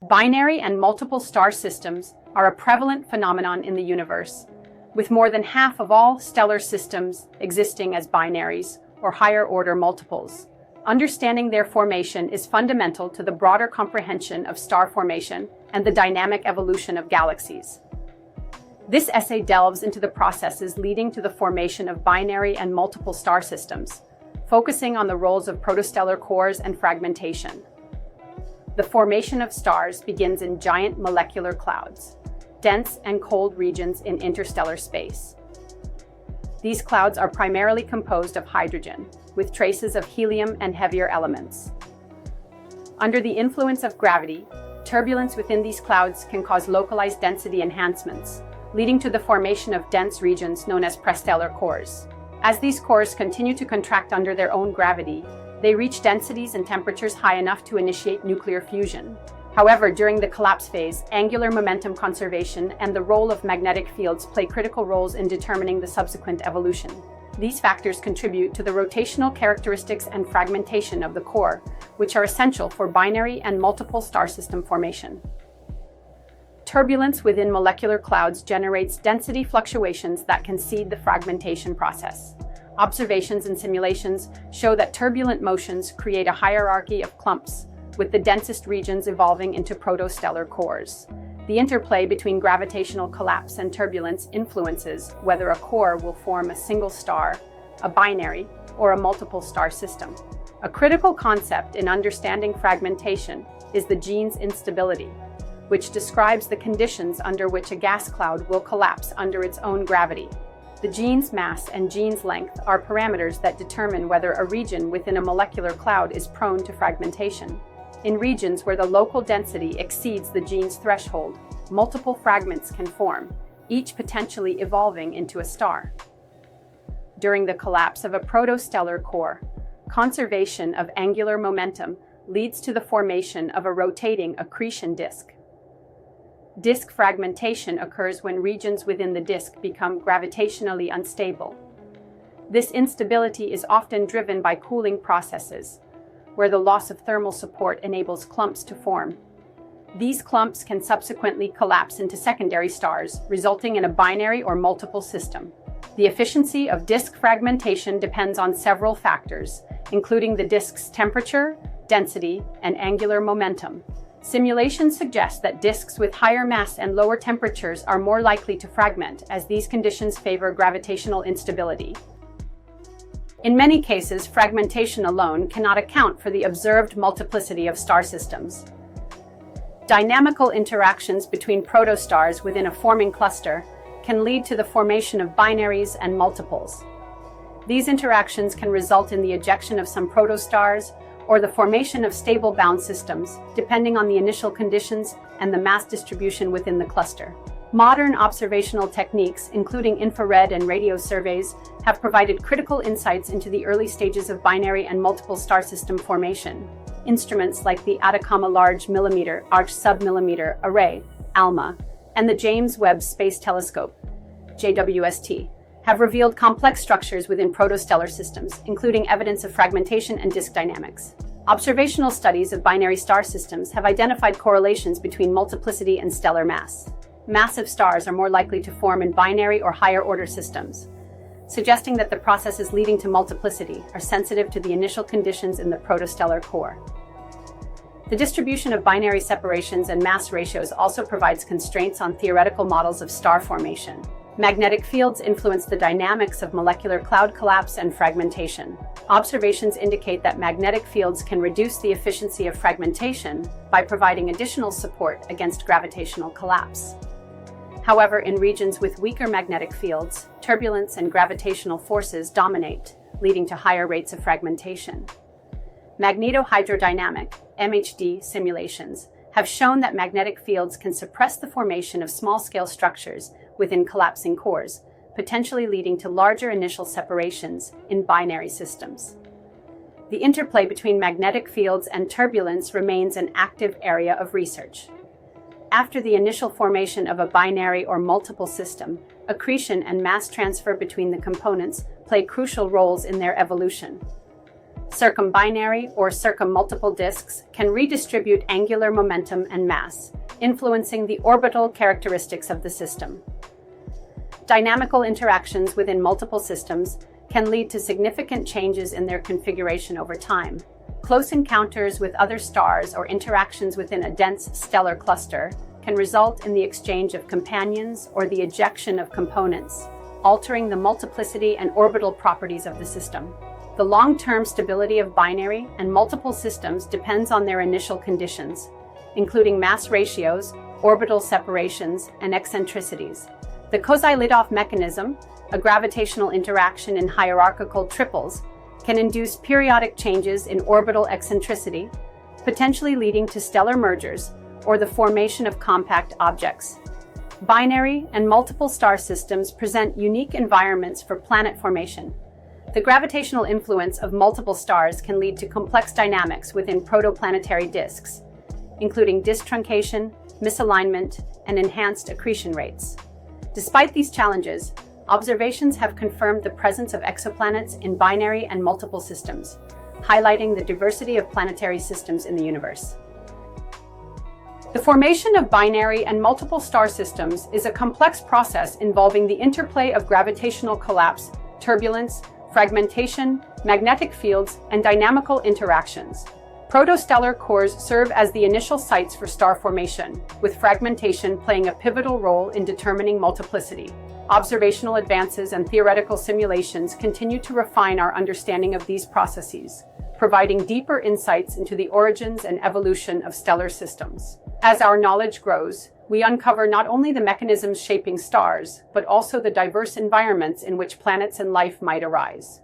Binary and multiple star systems are a prevalent phenomenon in the universe, with more than half of all stellar systems existing as binaries or higher-order multiples. Understanding their formation is fundamental to the broader comprehension of star formation and the dynamic evolution of galaxies. This essay delves into the processes leading to the formation of binary and multiple star systems, focusing on the roles of protostellar cores and fragmentation. The formation of stars begins in giant molecular clouds, dense and cold regions in interstellar space. These clouds are primarily composed of hydrogen, with traces of helium and heavier elements. Under the influence of gravity, turbulence within these clouds can cause localized density enhancements, leading to the formation of dense regions known as prestellar cores. As these cores continue to contract under their own gravity, they reach densities and temperatures high enough to initiate nuclear fusion. However, during the collapse phase, angular momentum conservation and the role of magnetic fields play critical roles in determining the subsequent evolution. These factors contribute to the rotational characteristics and fragmentation of the core, which are essential for binary and multiple star system formation. Turbulence within molecular clouds generates density fluctuations that can seed the fragmentation process. Observations and simulations show that turbulent motions create a hierarchy of clumps, with the densest regions evolving into protostellar cores. The interplay between gravitational collapse and turbulence influences whether a core will form a single star, a binary, or a multiple star system. A critical concept in understanding fragmentation is the gene's instability, which describes the conditions under which a gas cloud will collapse under its own gravity. The gene's mass and gene's length are parameters that determine whether a region within a molecular cloud is prone to fragmentation. In regions where the local density exceeds the gene's threshold, multiple fragments can form, each potentially evolving into a star. During the collapse of a protostellar core, conservation of angular momentum leads to the formation of a rotating accretion disk. Disk fragmentation occurs when regions within the disk become gravitationally unstable. This instability is often driven by cooling processes, where the loss of thermal support enables clumps to form. These clumps can subsequently collapse into secondary stars, resulting in a binary or multiple system. The efficiency of disk fragmentation depends on several factors, including the disk's temperature, density, and angular momentum. Simulations suggest that disks with higher mass and lower temperatures are more likely to fragment, as these conditions favor gravitational instability. In many cases, fragmentation alone cannot account for the observed multiplicity of star systems. Dynamical interactions between protostars within a forming cluster can lead to the formation of binaries and multiples. These interactions can result in the ejection of some protostars or the formation of stable bound systems, depending on the initial conditions and the mass distribution within the cluster. Modern observational techniques, including infrared and radio surveys, have provided critical insights into the early stages of binary and multiple star system formation. Instruments like the Atacama Large Millimeter Arc Submillimeter Array, ALMA, and the James Webb Space Telescope, JWST, have revealed complex structures within protostellar systems, including evidence of fragmentation and disk dynamics. Observational studies of binary star systems have identified correlations between multiplicity and stellar mass. Massive stars are more likely to form in binary or higher-order systems, suggesting that the processes leading to multiplicity are sensitive to the initial conditions in the protostellar core. The distribution of binary separations and mass ratios also provides constraints on theoretical models of star formation. Magnetic fields influence the dynamics of molecular cloud collapse and fragmentation. Observations indicate that magnetic fields can reduce the efficiency of fragmentation by providing additional support against gravitational collapse. However, in regions with weaker magnetic fields, turbulence and gravitational forces dominate, leading to higher rates of fragmentation. Magnetohydrodynamic (MHD) simulations have shown that magnetic fields can suppress the formation of small-scale structures within collapsing cores, potentially leading to larger initial separations in binary systems. The interplay between magnetic fields and turbulence remains an active area of research. After the initial formation of a binary or multiple system, accretion and mass transfer between the components play crucial roles in their evolution. Circumbinary or circumultiple disks can redistribute angular momentum and mass, influencing the orbital characteristics of the system. Dynamical interactions within multiple systems can lead to significant changes in their configuration over time. Close encounters with other stars or interactions within a dense stellar cluster can result in the exchange of companions or the ejection of components, altering the multiplicity and orbital properties of the system. The long-term stability of binary and multiple systems depends on their initial conditions, including mass ratios, orbital separations, and eccentricities. The Kozai-Lidov mechanism, a gravitational interaction in hierarchical triples, can induce periodic changes in orbital eccentricity, potentially leading to stellar mergers or the formation of compact objects. Binary and multiple star systems present unique environments for planet formation. The gravitational influence of multiple stars can lead to complex dynamics within protoplanetary disks, including disk truncation, misalignment, and enhanced accretion rates. Despite these challenges, observations have confirmed the presence of exoplanets in binary and multiple systems, highlighting the diversity of planetary systems in the universe. The formation of binary and multiple star systems is a complex process involving the interplay of gravitational collapse, turbulence, fragmentation, magnetic fields, and dynamical interactions. Protostellar cores serve as the initial sites for star formation, with fragmentation playing a pivotal role in determining multiplicity. Observational advances and theoretical simulations continue to refine our understanding of these processes, providing deeper insights into the origins and evolution of stellar systems. As our knowledge grows, we uncover not only the mechanisms shaping stars, but also the diverse environments in which planets and life might arise.